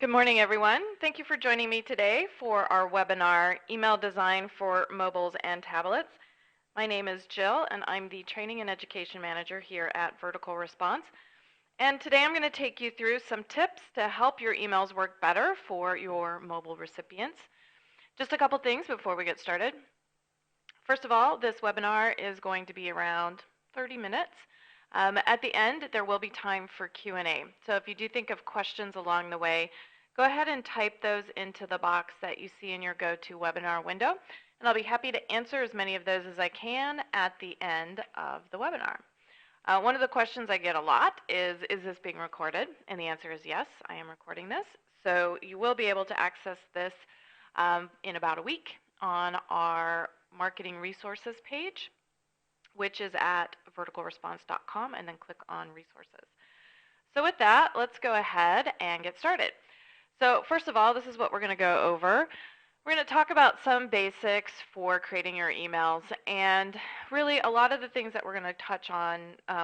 Good morning, everyone. Thank you for joining me today for our webinar, Email Design for Mobiles and Tablets. My name is Jill, and I'm the Training and Education Manager here at Vertical Response. And today I'm going to take you through some tips to help your emails work better for your mobile recipients. Just a couple things before we get started. First of all, this webinar is going to be around 30 minutes. At the end, there will be time for Q&A. So if you do think of questions along the way, go ahead and type those into the box that you see in your GoToWebinar window, and I'll be happy to answer as many of those as I can at the end of the webinar. One of the questions I get a lot is this being recorded? And the answer is yes, I am recording this. So you will be able to access this in about a week on our marketing resources page, which is at verticalresponse.com, and then click on resources. So with that, let's go ahead and get started. So first of all, this is what we're going to go over. We're going to talk about some basics for creating your emails, and really a lot of the things that we're going to touch on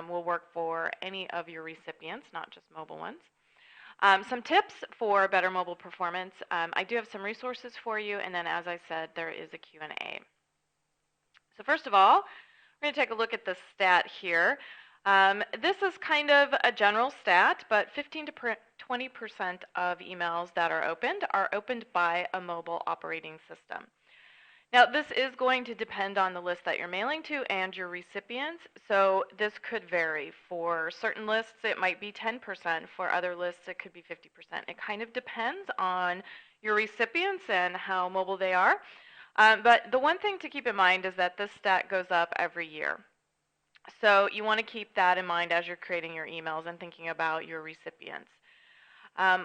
will work for any of your recipients, not just mobile ones. Some tips for better mobile performance. I do have some resources for you, and then as I said, there is a Q&A. So first of all, we're going to take a look at this stat here. This is kind of a general stat, but 15 to 20% of emails that are opened by a mobile operating system. Now, this is going to depend on the list that you're mailing to and your recipients, so this could vary. For certain lists, it might be 10%. For other lists, it could be 50%. It kind of depends on your recipients and how mobile they are. But the one thing to keep in mind is that this stat goes up every year. So you want to keep that in mind as you're creating your emails and thinking about your recipients.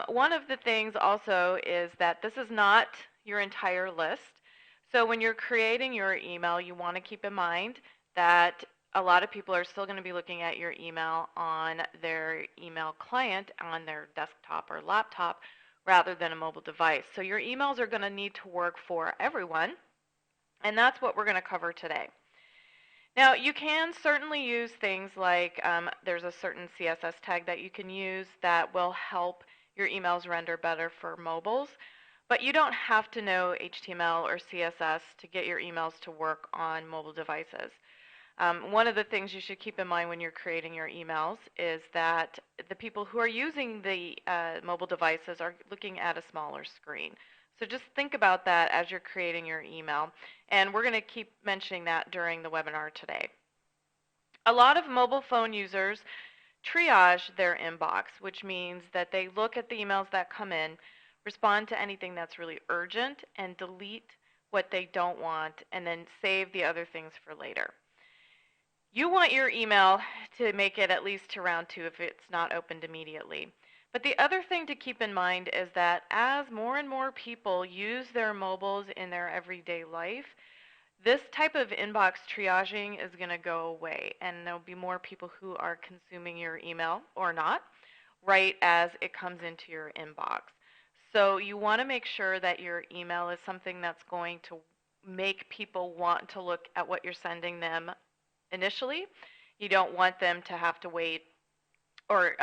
One of the things also is that this is not your entire list. So when you're creating your email, you want to keep in mind that a lot of people are still going to be looking at your email on their email client on their desktop or laptop rather than a mobile device. So your emails are going to need to work for everyone, and that's what we're going to cover today. Now, you can certainly use things like there's a certain CSS tag that you can use that will help your emails render better for mobiles, but you don't have to know HTML or CSS to get your emails to work on mobile devices. One of the things you should keep in mind when you're creating your emails is that the people who are using the mobile devices are looking at a smaller screen. So just think about that as you're creating your email, and we're going to keep mentioning that during the webinar today. A lot of mobile phone users triage their inbox, which means that they look at the emails that come in, respond to anything that's really urgent, and delete what they don't want, and then save the other things for later. You want your email to make it at least to round 2 if it's not opened immediately. But the other thing to keep in mind is that as more and more people use their mobiles in their everyday life, this type of inbox triaging is going to go away, and there'll be more people who are consuming your email or not right as it comes into your inbox. So you want to make sure that your email is something that's going to make people want to look at what you're sending them initially. You don't want them to have to wait or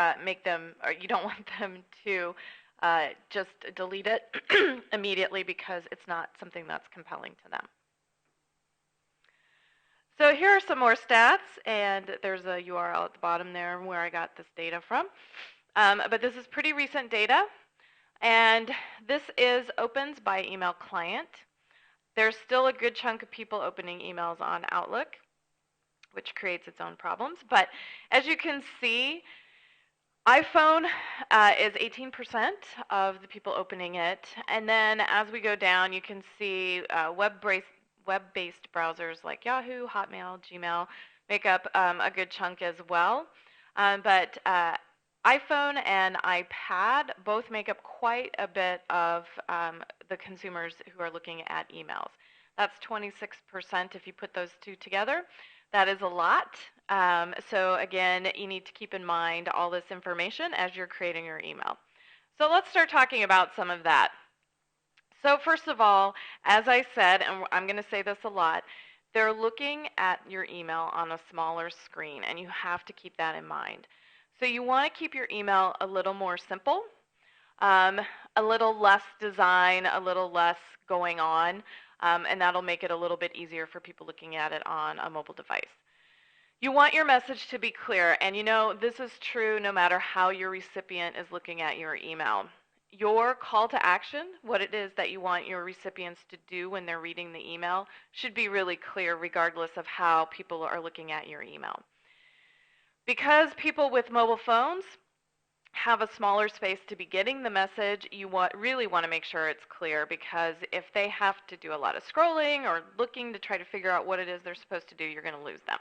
you don't want them to just delete it immediately because it's not something that's compelling to them. So here are some more stats, and there's a URL at the bottom there where I got this data from. But this is pretty recent data, and this is opens by email client. There's still a good chunk of people opening emails on Outlook, which creates its own problems. But as you can see, iPhone is 18% of the people opening it. And then as we go down, you can see web-based browsers like Yahoo, Hotmail, Gmail make up a good chunk as well. But iPhone and iPad both make up quite a bit of the consumers who are looking at emails. That's 26% if you put those two together. That is a lot. So again, you need to keep in mind all this information as you're creating your email. So let's start talking about some of that. So first of all, as I said, and I'm going to say this a lot, they're looking at your email on a smaller screen, and you have to keep that in mind. So you want to keep your email a little more simple. a little less design, a little less going on, and that'll make it a little bit easier for people looking at it on a mobile device. You want your message to be clear, and you know this is true no matter how your recipient is looking at your email. Your call to action, what it is that you want your recipients to do when they're reading the email, should be really clear regardless of how people are looking at your email. Because people with mobile phones have a smaller space to be getting the message, you really want to make sure it's clear, because if they have to do a lot of scrolling or looking to try to figure out what it is they're supposed to do, you're going to lose them.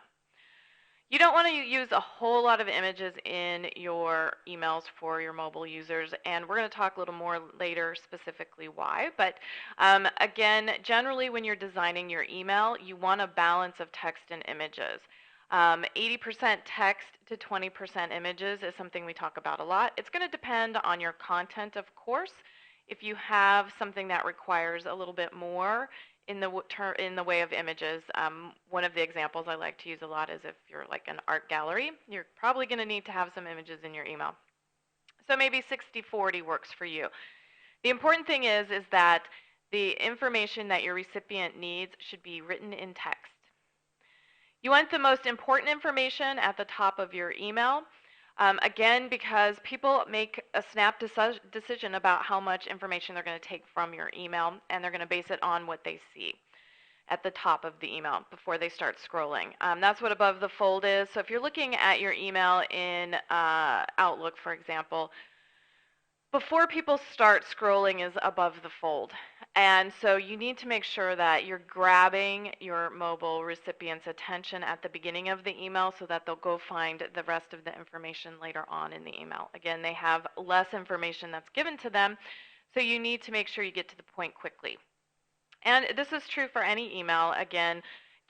You don't want to use a whole lot of images in your emails for your mobile users, and we're going to talk a little more later specifically why. But again, generally when you're designing your email, you want a balance of text and images. 80% text to 20% images is something we talk about a lot. It's going to depend on your content, of course. If you have something that requires a little bit more in the way of images, one of the examples I like to use a lot is if you're like an art gallery, you're probably going to need to have some images in your email. So maybe 60-40 works for you. The important thing is that the information that your recipient needs should be written in text. You want the most important information at the top of your email. Again, because people make a snap decision about how much information they're going to take from your email, and they're going to base it on what they see at the top of the email before they start scrolling. That's what above the fold is. So if you're looking at your email in Outlook, for example, before people start scrolling is above the fold. And so you need to make sure that you're grabbing your mobile recipient's attention at the beginning of the email so that they'll go find the rest of the information later on in the email. Again, they have less information that's given to them, so you need to make sure you get to the point quickly. And this is true for any email. Again,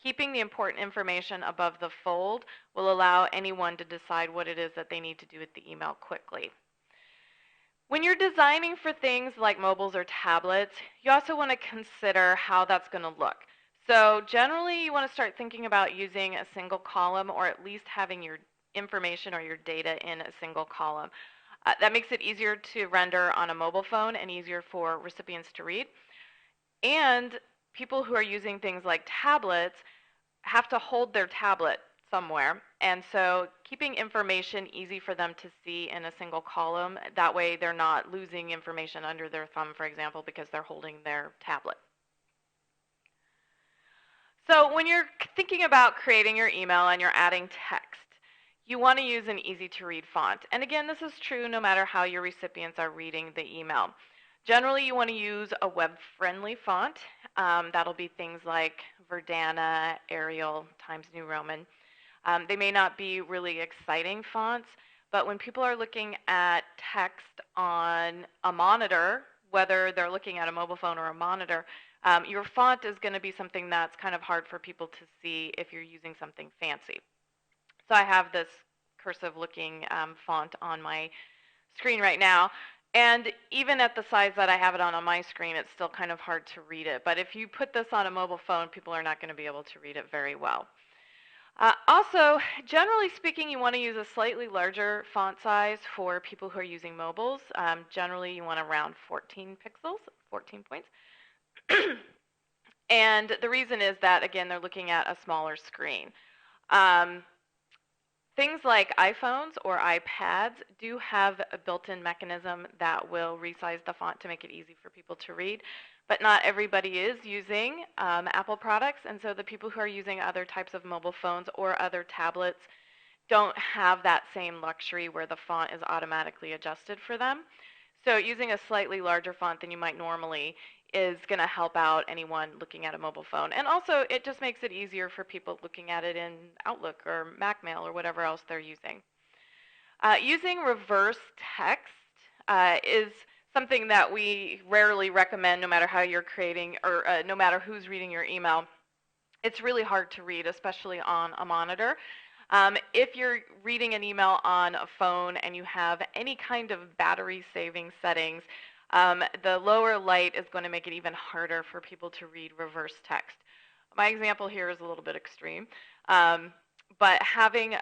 keeping the important information above the fold will allow anyone to decide what it is that they need to do with the email quickly. When you're designing for things like mobiles or tablets, you also want to consider how that's going to look. So generally, you want to start thinking about using a single column, or at least having your information or your data in a single column. That makes it easier to render on a mobile phone and easier for recipients to read. And people who are using things like tablets have to hold their tablet somewhere, and so keeping information easy for them to see in a single column, that way they're not losing information under their thumb, for example, because they're holding their tablet. So when you're thinking about creating your email and you're adding text, you want to use an easy to read font. And again, this is true no matter how your recipients are reading the email. Generally, you want to use a web-friendly font. That'll be things like Verdana, Arial, Times New Roman. They may not be really exciting fonts, but when people are looking at text on a monitor, whether they're looking at a mobile phone or a monitor, your font is going to be something that's kind of hard for people to see if you're using something fancy. So I have this cursive-looking font on my screen right now, and even at the size that I have it on my screen, it's still kind of hard to read it. But if you put this on a mobile phone, people are not going to be able to read it very well. Also, generally speaking, you want to use a slightly larger font size for people who are using mobiles. Generally, you want around 14 pixels, 14 points. And the reason is that, again, they're looking at a smaller screen. Things like iPhones or iPads do have a built-in mechanism that will resize the font to make it easy for people to read. But not everybody is using Apple products, and so the people who are using other types of mobile phones or other tablets don't have that same luxury where the font is automatically adjusted for them. So using a slightly larger font than you might normally is going to help out anyone looking at a mobile phone. And also, it just makes it easier for people looking at it in Outlook or MacMail or whatever else they're using. Using reverse text is something that we rarely recommend, no matter how you're creating or no matter who's reading your email. It's really hard to read, especially on a monitor. If you're reading an email on a phone and you have any kind of battery-saving settings, the lower light is going to make it even harder for people to read reverse text. My example here is a little bit extreme, but having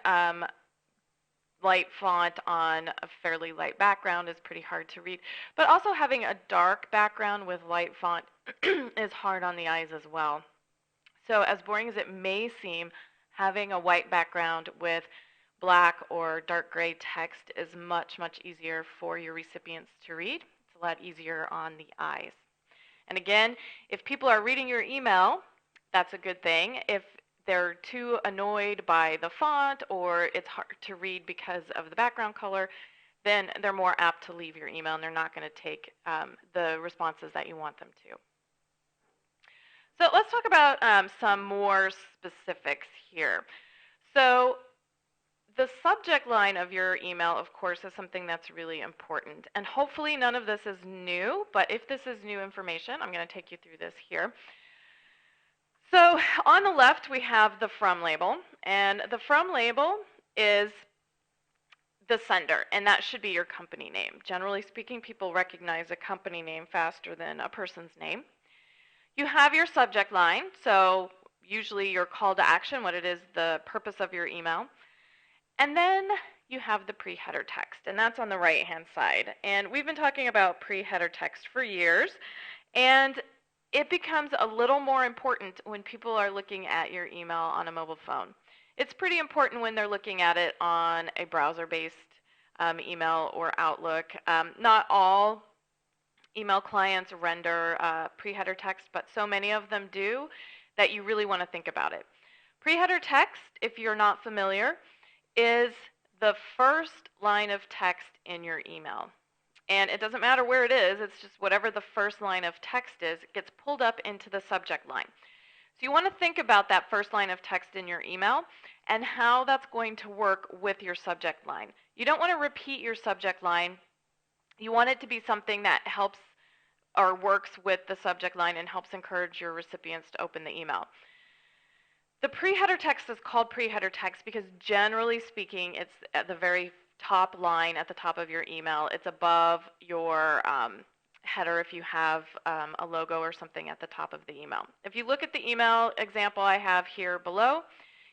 light font on a fairly light background is pretty hard to read. But also having a dark background with light font is hard on the eyes as well. So as boring as it may seem, having a white background with black or dark gray text is much, much easier for your recipients to read. It's a lot easier on the eyes. And again, if people are reading your email, that's a good thing. If they're too annoyed by the font or it's hard to read because of the background color, then they're more apt to leave your email and they're not going to take the responses that you want them to. So let's talk about some more specifics here. So the subject line of your email, of course, is something that's really important. And hopefully none of this is new, but if this is new information, I'm going to take you through this here. So on the left, we have the from label. And the from label is the sender, and that should be your company name. Generally speaking, people recognize a company name faster than a person's name. You have your subject line, so usually your call to action, what it is, the purpose of your email. And then you have the pre-header text, and that's on the right-hand side. And we've been talking about pre-header text for years, and it becomes a little more important when people are looking at your email on a mobile phone. It's pretty important when they're looking at it on a browser-based email or Outlook. Not all email clients render pre-header text, but so many of them do that you really want to think about it. Pre-header text, if you're not familiar, is the first line of text in your email. And it doesn't matter where it is, it's just whatever the first line of text is, it gets pulled up into the subject line. So you want to think about that first line of text in your email and how that's going to work with your subject line. You don't want to repeat your subject line. You want it to be something that helps or works with the subject line and helps encourage your recipients to open the email. The pre-header text is called pre-header text because generally speaking, it's at the very top line at the top of your email. It's above your header if you have a logo or something at the top of the email. If you look at the email example I have here below,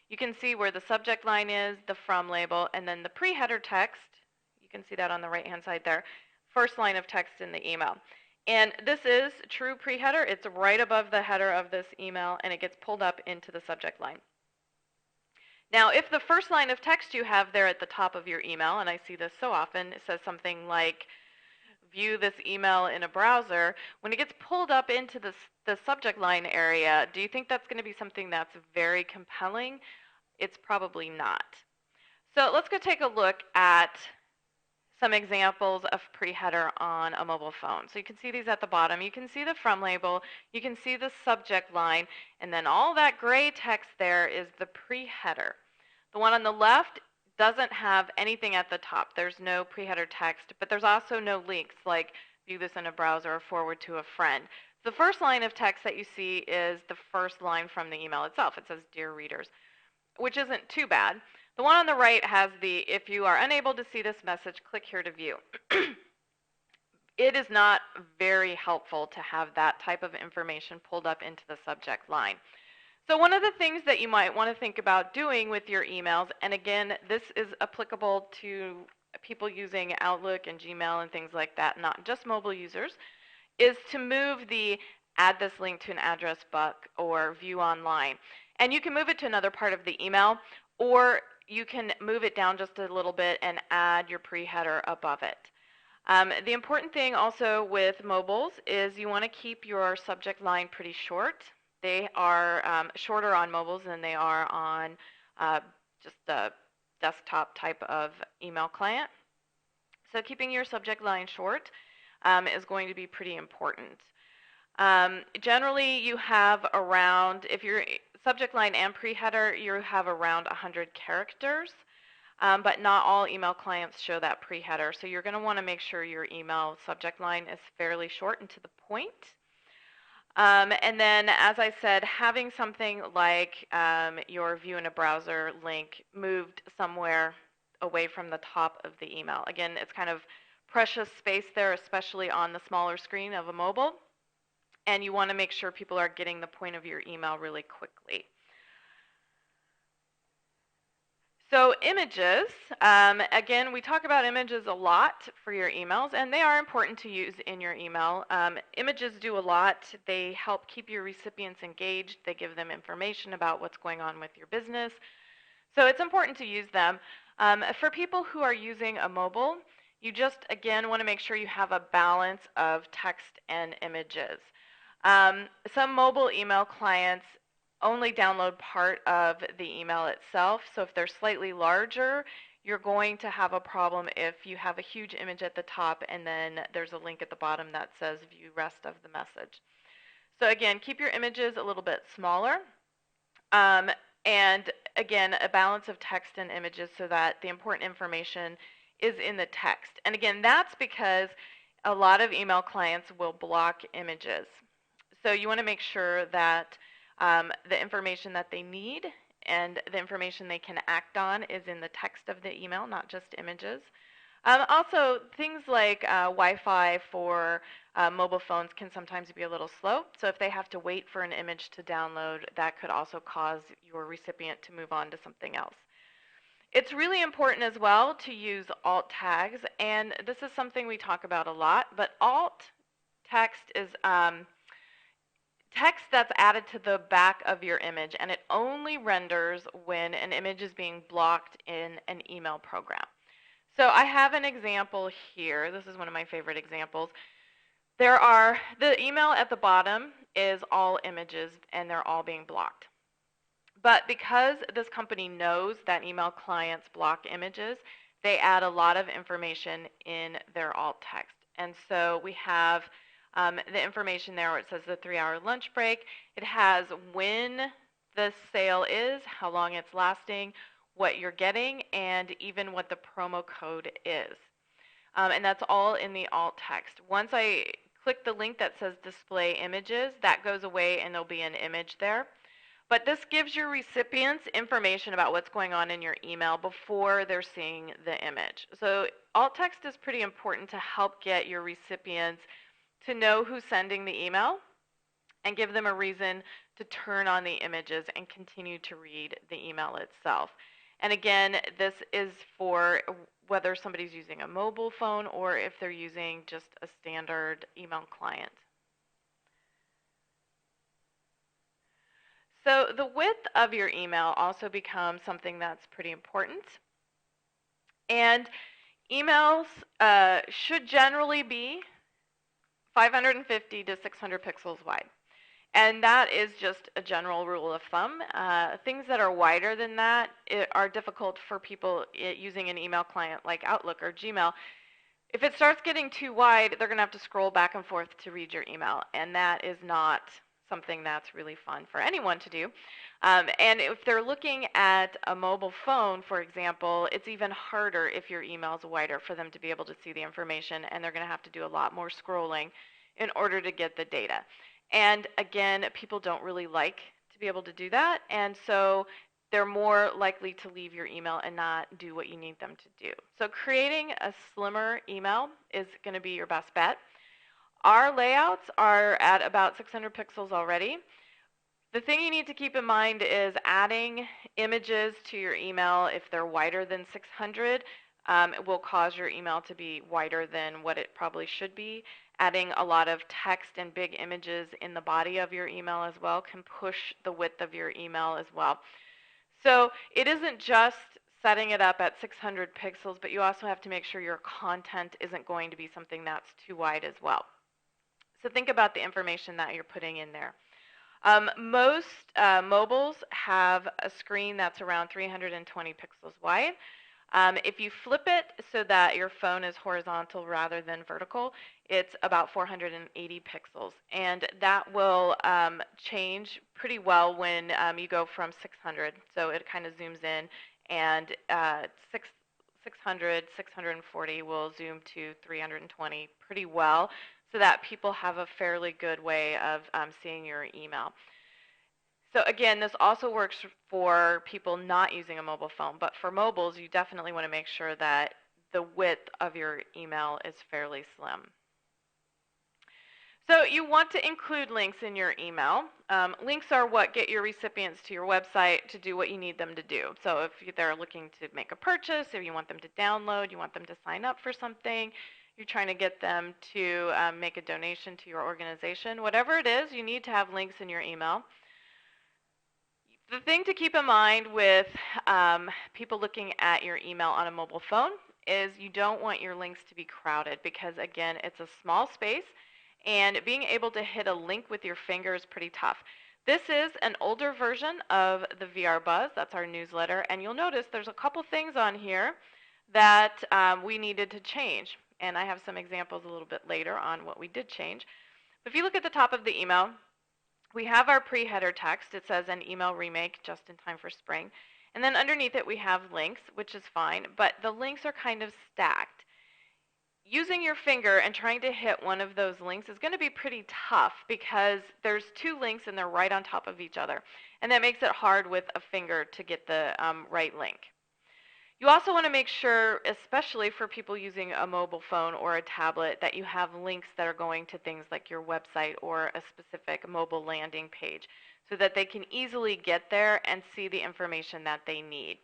you can see where the subject line is, the from label, and then the pre-header text. You can see that on the right-hand side there. First line of text in the email. And this is true pre-header. It's right above the header of this email, and it gets pulled up into the subject line. Now, if the first line of text you have there at the top of your email, and I see this so often, it says something like, view this email in a browser, when it gets pulled up into the subject line area, do you think that's going to be something that's very compelling? It's probably not. So let's go take a look at some examples of pre-header on a mobile phone. So you can see these at the bottom. You can see the from label, you can see the subject line, and then all that gray text there is the pre-header. The one on the left doesn't have anything at the top. There's no pre-header text, but there's also no links like view this in a browser or forward to a friend. The first line of text that you see is the first line from the email itself. It says, "Dear readers," which isn't too bad. The one on the right has the, "If you are unable to see this message, click here to view." It is not very helpful to have that type of information pulled up into the subject line. So one of the things that you might want to think about doing with your emails, and again, this is applicable to people using Outlook and Gmail and things like that, not just mobile users, is to move the add this link to an address book or view online. And you can move it to another part of the email, or you can move it down just a little bit and add your pre-header above it. The important thing also with mobiles is you want to keep your subject line pretty short. They are shorter on mobiles than they are on just a desktop type of email client. So keeping your subject line short is going to be pretty important. Generally, you have around, if you're subject line and pre-header, you have around 100 characters, but not all email clients show that pre-header. So you're going to want to make sure your email subject line is fairly short and to the point. And then, as I said, having something like your view in a browser link moved somewhere away from the top of the email. Again, it's kind of precious space there, especially on the smaller screen of a mobile. And you want to make sure people are getting the point of your email really quickly. So images, again, we talk about images a lot for your emails, and they are important to use in your email. Images do a lot. They help keep your recipients engaged. They give them information about what's going on with your business. So it's important to use them. For people who are using a mobile, you just, again, want to make sure you have a balance of text and images. Some mobile email clients only download part of the email itself. So if they're slightly larger, you're going to have a problem if you have a huge image at the top and then there's a link at the bottom that says view rest of the message. So again, keep your images a little bit smaller. And again, a balance of text and images so that the important information is in the text. And again, that's because a lot of email clients will block images. So you want to make sure that the information that they need and the information they can act on is in the text of the email, not just images. Also, things like Wi-Fi for mobile phones can sometimes be a little slow. So if they have to wait for an image to download, that could also cause your recipient to move on to something else. It's really important as well to use alt tags, and this is something we talk about a lot, but alt text is text that's added to the back of your image, and it only renders when an image is being blocked in an email program. So I have an example here. This is one of my favorite examples. The email at the bottom is all images, and they're all being blocked. But because this company knows that email clients block images, they add a lot of information in their alt text. And so we have the information there where it says the 3-hour lunch break. It has when the sale is, how long it's lasting, what you're getting, and even what the promo code is. And that's all in the alt text. Once I click the link that says display images, that goes away and there'll be an image there. But this gives your recipients information about what's going on in your email before they're seeing the image. So alt text is pretty important to help get your recipients to know who's sending the email and give them a reason to turn on the images and continue to read the email itself. And again, this is for whether somebody's using a mobile phone or if they're using just a standard email client. So the width of your email also becomes something that's pretty important. And emails should generally be 550 to 600 pixels wide. And that is just a general rule of thumb. Things that are wider than that are difficult for people using an email client like Outlook or Gmail. If it starts getting too wide, they're going to have to scroll back and forth to read your email, and that is not something that's really fun for anyone to do. And if they're looking at a mobile phone, for example, it's even harder if your email is wider for them to be able to see the information, and they're going to have to do a lot more scrolling in order to get the data. And again, people don't really like to be able to do that, and so they're more likely to leave your email and not do what you need them to do. So creating a slimmer email is going to be your best bet. Our layouts are at about 600 pixels already. The thing you need to keep in mind is adding images to your email if they're wider than 600 it will cause your email to be wider than what it probably should be. Adding a lot of text and big images in the body of your email as well can push the width of your email as well. So it isn't just setting it up at 600 pixels, but you also have to make sure your content isn't going to be something that's too wide as well. So think about the information that you're putting in there. Most mobiles have a screen that's around 320 pixels wide. If you flip it so that your phone is horizontal rather than vertical, it's about 480 pixels. And that will change pretty well when you go from 600. So it kind of zooms in, and 600, 640 will zoom to 320 pretty well, so that people have a fairly good way of seeing your email. So again, this also works for people not using a mobile phone, but for mobiles, you definitely want to make sure that the width of your email is fairly slim. So you want to include links in your email. Links are what get your recipients to your website to do what you need them to do. So if they're looking to make a purchase, if you want them to download, you want them to sign up for something, you're trying to get them to make a donation to your organization, whatever it is, you need to have links in your email. The thing to keep in mind with people looking at your email on a mobile phone is you don't want your links to be crowded because, again, it's a small space, and being able to hit a link with your finger is pretty tough. This is an older version of the VR Buzz. That's our newsletter, and you'll notice there's a couple things on here that we needed to change, and I have some examples a little bit later on what we did change. But if you look at the top of the email, we have our pre-header text. It says an email remake just in time for spring. And then underneath it we have links, which is fine, but the links are kind of stacked. Using your finger and trying to hit one of those links is going to be pretty tough because there's two links and they're right on top of each other. And that makes it hard with a finger to get the right link. You also want to make sure, especially for people using a mobile phone or a tablet, that you have links that are going to things like your website or a specific mobile landing page so that they can easily get there and see the information that they need.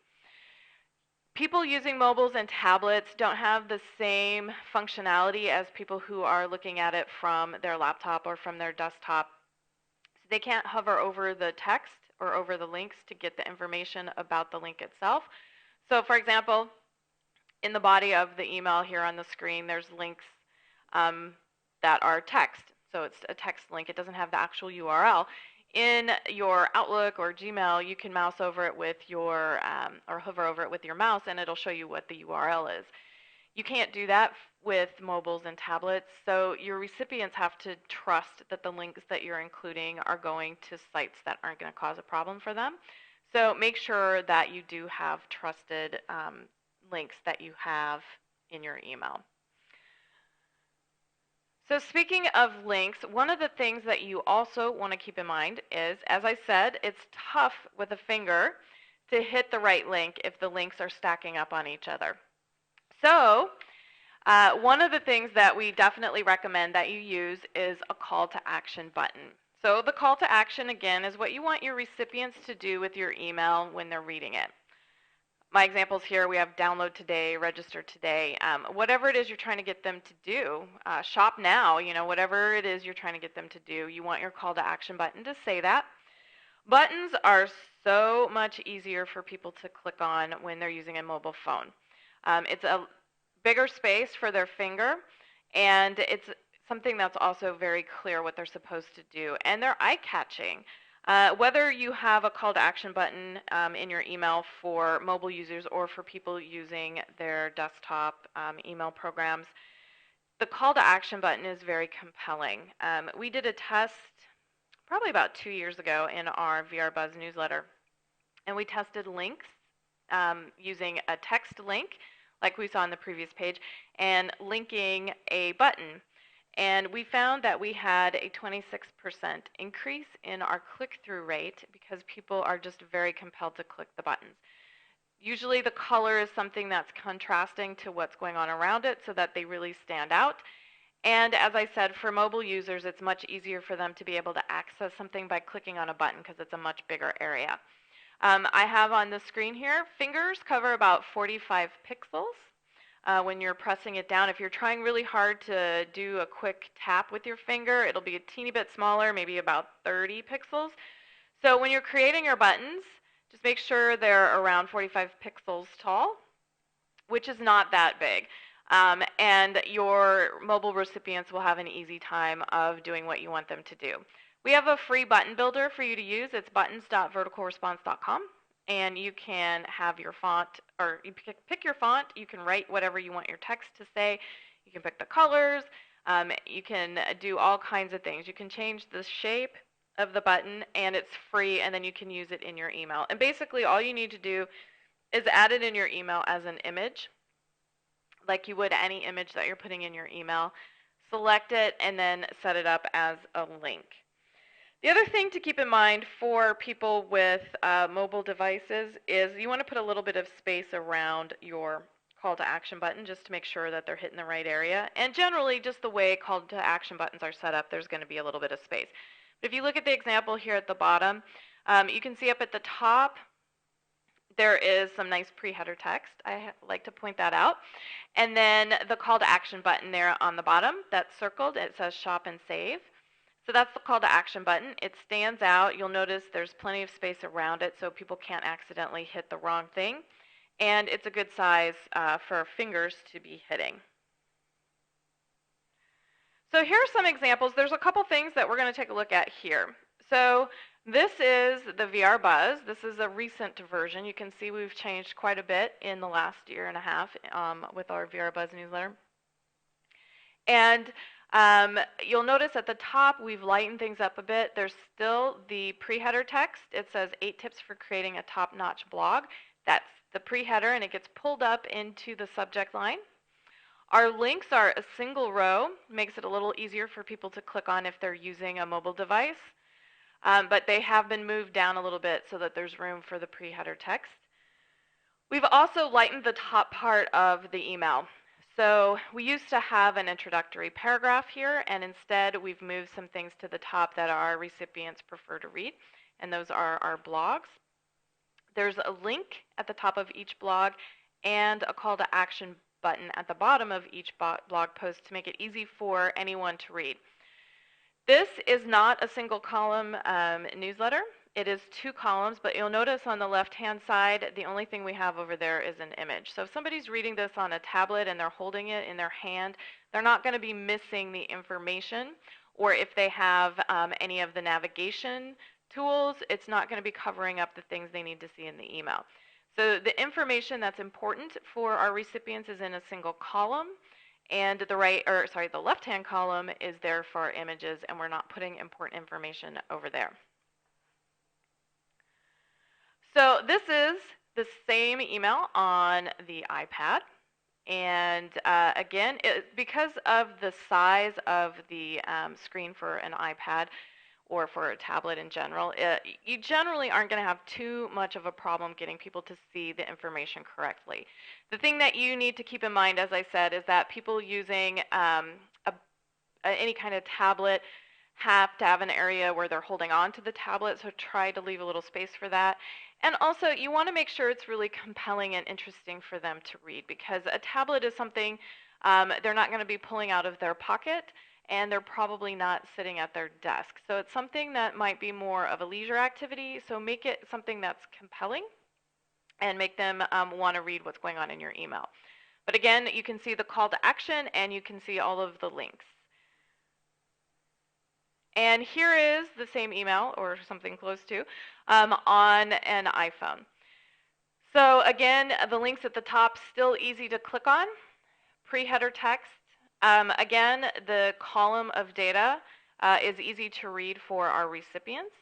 People using mobiles and tablets don't have the same functionality as people who are looking at it from their laptop or from their desktop. So they can't hover over the text or over the links to get the information about the link itself. So for example, in the body of the email here on the screen, there's links that are text. So it's a text link. It doesn't have the actual URL. In your Outlook or Gmail, you can mouse over it with your, or hover over it with your mouse, and it'll show you what the URL is. You can't do that with mobiles and tablets, so your recipients have to trust that the links that you're including are going to sites that aren't going to cause a problem for them. So make sure that you do have trusted links that you have in your email. So speaking of links, one of the things that you also want to keep in mind is, as I said, it's tough with a finger to hit the right link if the links are stacking up on each other. So one of the things that we definitely recommend that you use is a call to action button. So the call to action, again, is what you want your recipients to do with your email when they're reading it. My examples here, we have download today, register today, whatever it is you're trying to get them to do, shop now, whatever it is you're trying to get them to do, you want your call to action button to say that. Buttons are so much easier for people to click on when they're using a mobile phone. It's a bigger space for their finger, and it's something that's also very clear what they're supposed to do, and they're eye-catching. Whether you have a call to action button in your email for mobile users or for people using their desktop email programs, the call to action button is very compelling. We did a test probably about 2 years ago in our VR Buzz newsletter, and we tested links using a text link like we saw on the previous page and linking a button. And we found that we had a 26% increase in our click-through rate because people are just very compelled to click the buttons. Usually the color is something that's contrasting to what's going on around it so that they really stand out. And as I said, for mobile users, it's much easier for them to be able to access something by clicking on a button because it's a much bigger area. I have on the screen here, fingers cover about 45 pixels. When you're pressing it down, if you're trying really hard to do a quick tap with your finger, it'll be a teeny bit smaller, maybe about 30 pixels. So when you're creating your buttons, just make sure they're around 45 pixels tall, which is not that big. And your mobile recipients will have an easy time of doing what you want them to do. We have a free button builder for you to use. It's buttons.verticalresponse.com. And you can have your font, or you pick your font. You can write whatever you want your text to say. You can pick the colors. You can do all kinds of things. You can change the shape of the button, and it's free, and then you can use it in your email. And basically all you need to do is add it in your email as an image, like you would any image that you're putting in your email. Select it, and then set it up as a link. The other thing to keep in mind for people with mobile devices is you want to put a little bit of space around your call to action button just to make sure that they're hitting the right area. And generally, just the way call to action buttons are set up, there's going to be a little bit of space. But if you look at the example here at the bottom, you can see up at the top, there is some nice pre-header text. I like to point that out. And then the call to action button there on the bottom, that's circled. It says shop and save. So that's the call to action button. It stands out. You'll notice there's plenty of space around it so people can't accidentally hit the wrong thing. And it's a good size for fingers to be hitting. So here are some examples. There's a couple things that we're going to take a look at here. So this is the VR Buzz. This is a recent version. You can see we've changed quite a bit in the last year and a half with our VR Buzz newsletter. And you'll notice at the top we've lightened things up a bit. There's still the pre-header text. It says 8 tips for creating a top-notch blog. That's the pre-header, and it gets pulled up into the subject line. Our links are a single row, makes it a little easier for people to click on if they're using a mobile device. But they have been moved down a little bit so that there's room for the pre-header text. We've also lightened the top part of the email. So we used to have an introductory paragraph here, and instead we've moved some things to the top that our recipients prefer to read, and those are our blogs. There's a link at the top of each blog and a call to action button at the bottom of each blog post to make it easy for anyone to read. This is not a single column newsletter. It is 2 columns, but you'll notice on the left-hand side, the only thing we have over there is an image. So if somebody's reading this on a tablet and they're holding it in their hand, they're not going to be missing the information, or if they have any of the navigation tools, it's not going to be covering up the things they need to see in the email. So the information that's important for our recipients is in a single column, and the left-hand column is there for our images, and we're not putting important information over there. So this is the same email on the iPad, and again, because of the size of the screen for an iPad or for a tablet in general, you generally aren't going to have too much of a problem getting people to see the information correctly. The thing that you need to keep in mind, as I said, is that people using any kind of tablet have to have an area where they're holding on to the tablet, so try to leave a little space for that. And also, you want to make sure it's really compelling and interesting for them to read, because a tablet is something they're not going to be pulling out of their pocket, and they're probably not sitting at their desk. So it's something that might be more of a leisure activity, so make it something that's compelling and make them want to read what's going on in your email. But again, you can see the call to action, and you can see all of the links. And here is the same email, or something close to, on an iPhone. So again, the links at the top, still easy to click on. Pre-header text. Again, the column of data is easy to read for our recipients.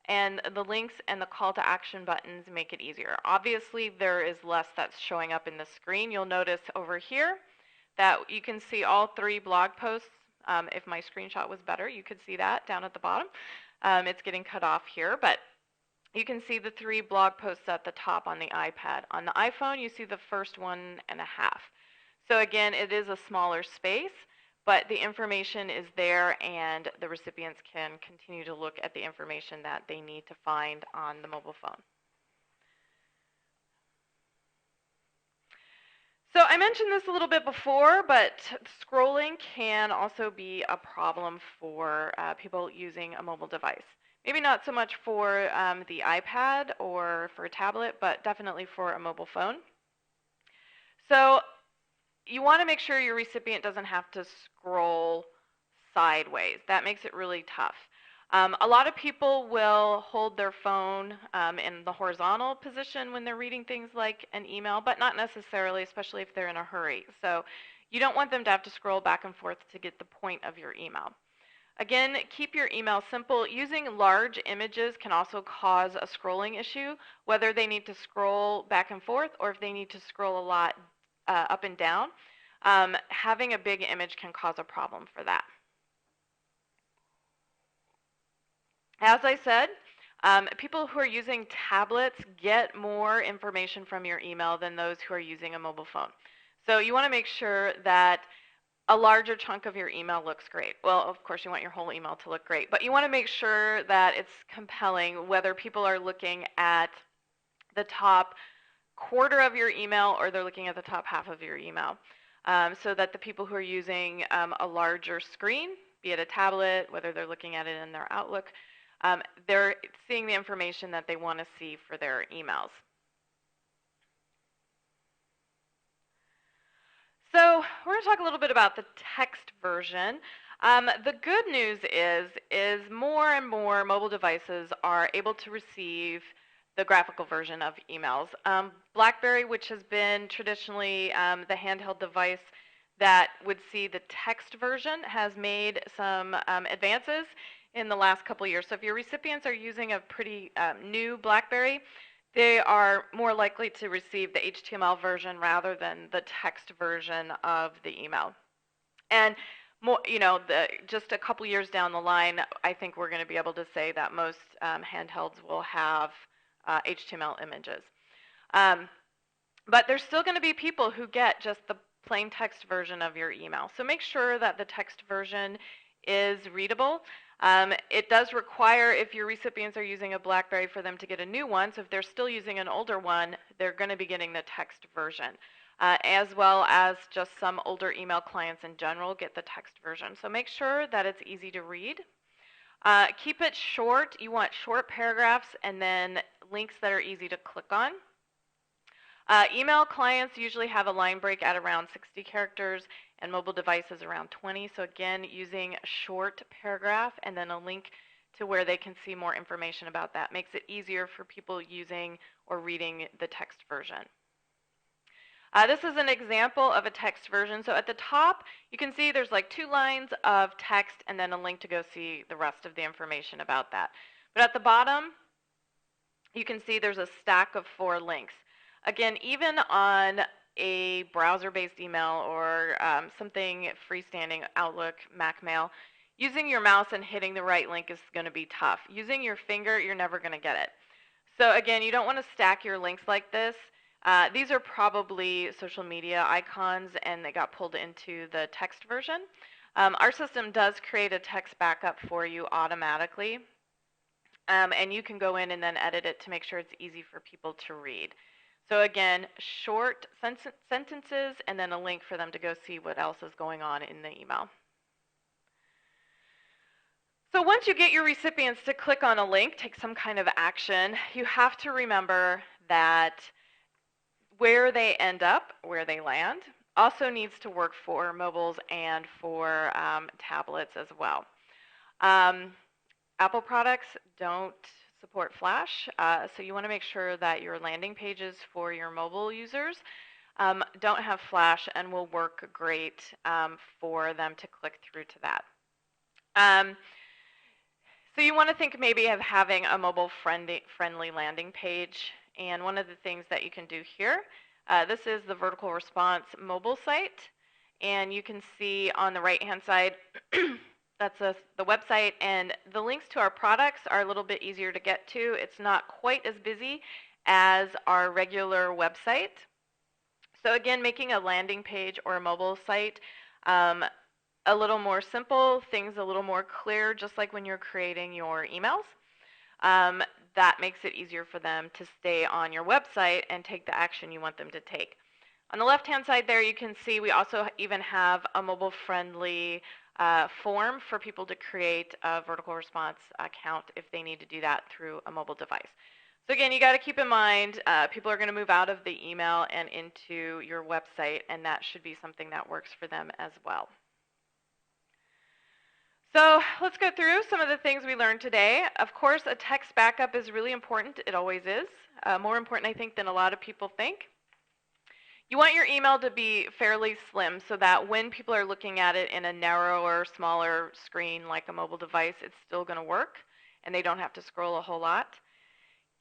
And the links and the call to action buttons make it easier. Obviously, there is less that's showing up in the screen. You'll notice over here that you can see all 3 blog posts. If my screenshot was better, you could see that down at the bottom. It's getting cut off here, but you can see the 3 blog posts at the top on the iPad. On the iPhone, you see the first 1.5. So again, it is a smaller space, but the information is there, and the recipients can continue to look at the information that they need to find on the mobile phone. So I mentioned this a little bit before, but scrolling can also be a problem for people using a mobile device. Maybe not so much for the iPad or for a tablet, but definitely for a mobile phone. So you want to make sure your recipient doesn't have to scroll sideways. That makes it really tough. A lot of people will hold their phone in the horizontal position when they're reading things like an email, but not necessarily, especially if they're in a hurry. So you don't want them to have to scroll back and forth to get the point of your email. Again, keep your email simple. Using large images can also cause a scrolling issue, whether they need to scroll back and forth or if they need to scroll a lot up and down. Having a big image can cause a problem for that. As I said, people who are using tablets get more information from your email than those who are using a mobile phone. So you want to make sure that a larger chunk of your email looks great. Well, of course, you want your whole email to look great, but you want to make sure that it's compelling, whether people are looking at the top quarter of your email or they're looking at the top half of your email, so that the people who are using a larger screen, be it a tablet, whether they're looking at it in their Outlook, they're seeing the information that they want to see for their emails. So we're going to talk a little bit about the text version. The good news is more and more mobile devices are able to receive the graphical version of emails. BlackBerry, which has been traditionally the handheld device that would see the text version, has made some advances in the last couple of years. So if your recipients are using a pretty new BlackBerry, they are more likely to receive the HTML version rather than the text version of the email. And more, just a couple years down the line, I think we're going to be able to say that most handhelds will have HTML images. But there's still going to be people who get just the plain text version of your email. So make sure that the text version is readable. It does require, if your recipients are using a BlackBerry, for them to get a new one. So if they're still using an older one, they're going to be getting the text version, as well as just some older email clients in general get the text version. So make sure that it's easy to read. Keep it short. You want short paragraphs and then links that are easy to click on. Email clients usually have a line break at around 60 characters and mobile devices around 20. So again, using a short paragraph and then a link to where they can see more information about that makes it easier for people using or reading the text version. This is an example of a text version. So at the top, you can see there's like 2 lines of text and then a link to go see the rest of the information about that. But at the bottom, you can see there's a stack of 4 links. Again, even on a browser-based email or something freestanding, Outlook, Mac Mail, using your mouse and hitting the right link is going to be tough. Using your finger, you're never going to get it. So again, you don't want to stack your links like this. These are probably social media icons, and they got pulled into the text version. Our system does create a text backup for you automatically, and you can go in and then edit it to make sure it's easy for people to read. So again, short sentences and then a link for them to go see what else is going on in the email. So once you get your recipients to click on a link, take some kind of action, you have to remember that where they end up, where they land, also needs to work for mobiles and for tablets as well. Apple products don't support Flash, so you want to make sure that your landing pages for your mobile users don't have Flash and will work great for them to click through to that. So you want to think maybe of having a mobile-friendly landing page, and one of the things that you can do here, this is the Vertical Response mobile site, and you can see on the right-hand side, that's the website, and the links to our products are a little bit easier to get to. It's not quite as busy as our regular website. So again, making a landing page or a mobile site a little more simple, things a little more clear, just like when you're creating your emails. That makes it easier for them to stay on your website and take the action you want them to take. On the left-hand side there, you can see we also even have a mobile-friendly form for people to create a vertical response account if they need to do that through a mobile device. So again, you got to keep in mind people are going to move out of the email and into your website, and that should be something that works for them as well. So let's go through some of the things we learned today. Of course, a text backup is really important. It always is. More important, I think, than a lot of people think. You want your email to be fairly slim so that when people are looking at it in a narrower, smaller screen like a mobile device, it's still going to work and they don't have to scroll a whole lot.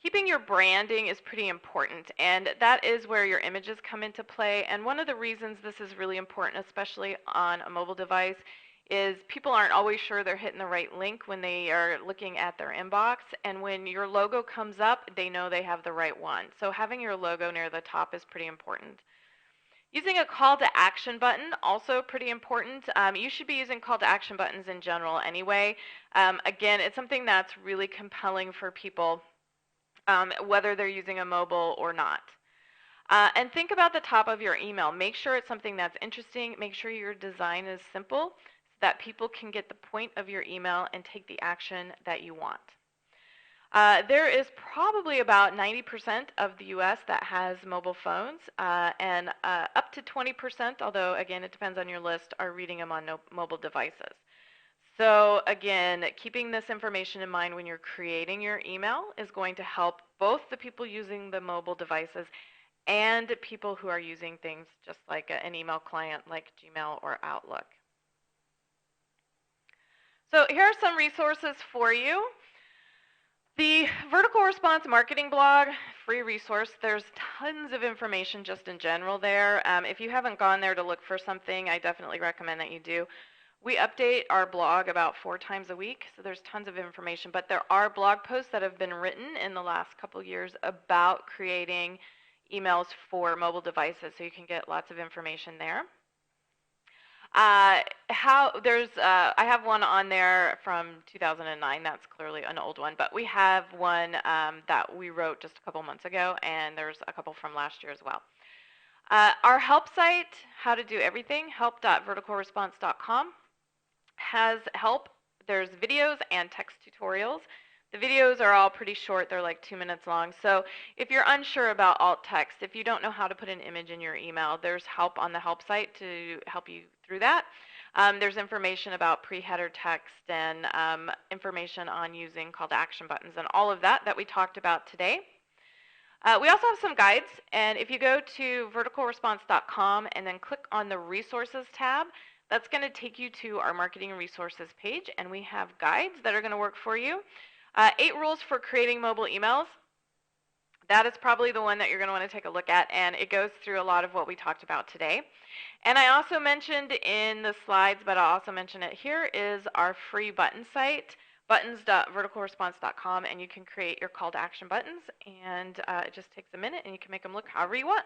Keeping your branding is pretty important, and that is where your images come into play. And one of the reasons this is really important, especially on a mobile device, is people aren't always sure they're hitting the right link when they are looking at their inbox, and when your logo comes up, they know they have the right one. So having your logo near the top is pretty important. Using a call to action button, also pretty important. You should be using call to action buttons in general anyway. Again, it's something that's really compelling for people, whether they're using a mobile or not. And think about the top of your email. Make sure it's something that's interesting. Make sure your design is simple so that people can get the point of your email and take the action that you want. There is probably about 90% of the U.S. that has mobile phones, and up to 20%, although again it depends on your list, are reading them on mobile devices. So again, keeping this information in mind when you're creating your email is going to help both the people using the mobile devices and people who are using things just like an email client like Gmail or Outlook. So here are some resources for you. The Vertical Response Marketing blog, free resource. There's tons of information just in general there. If you haven't gone there to look for something, I definitely recommend that you do. We update our blog about 4 times a week, so there's tons of information. But there are blog posts that have been written in the last couple years about creating emails for mobile devices, so you can get lots of information there. I have one on there from 2009. That's clearly an old one, but we have one that we wrote just a couple months ago, and there's a couple from last year as well. Our help site, How to Do Everything, help.verticalresponse.com, has help. There's videos and text tutorials. The videos are all pretty short. They're like 2 minutes long. So if you're unsure about alt text, if you don't know how to put an image in your email, there's help on the help site to help you through that. There's information about pre-header text and information on using call to action buttons and all of that we talked about today. We also have some guides, and if you go to verticalresponse.com and then click on the resources tab, that's going to take you to our marketing resources page, and we have guides that are going to work for you. 8 rules for creating mobile emails. That is probably the one that you're going to want to take a look at, and it goes through a lot of what we talked about today. And I also mentioned in the slides, but I'll also mention it here, is our free button site, buttons.verticalresponse.com, and you can create your call to action buttons, and it just takes a minute, and you can make them look however you want.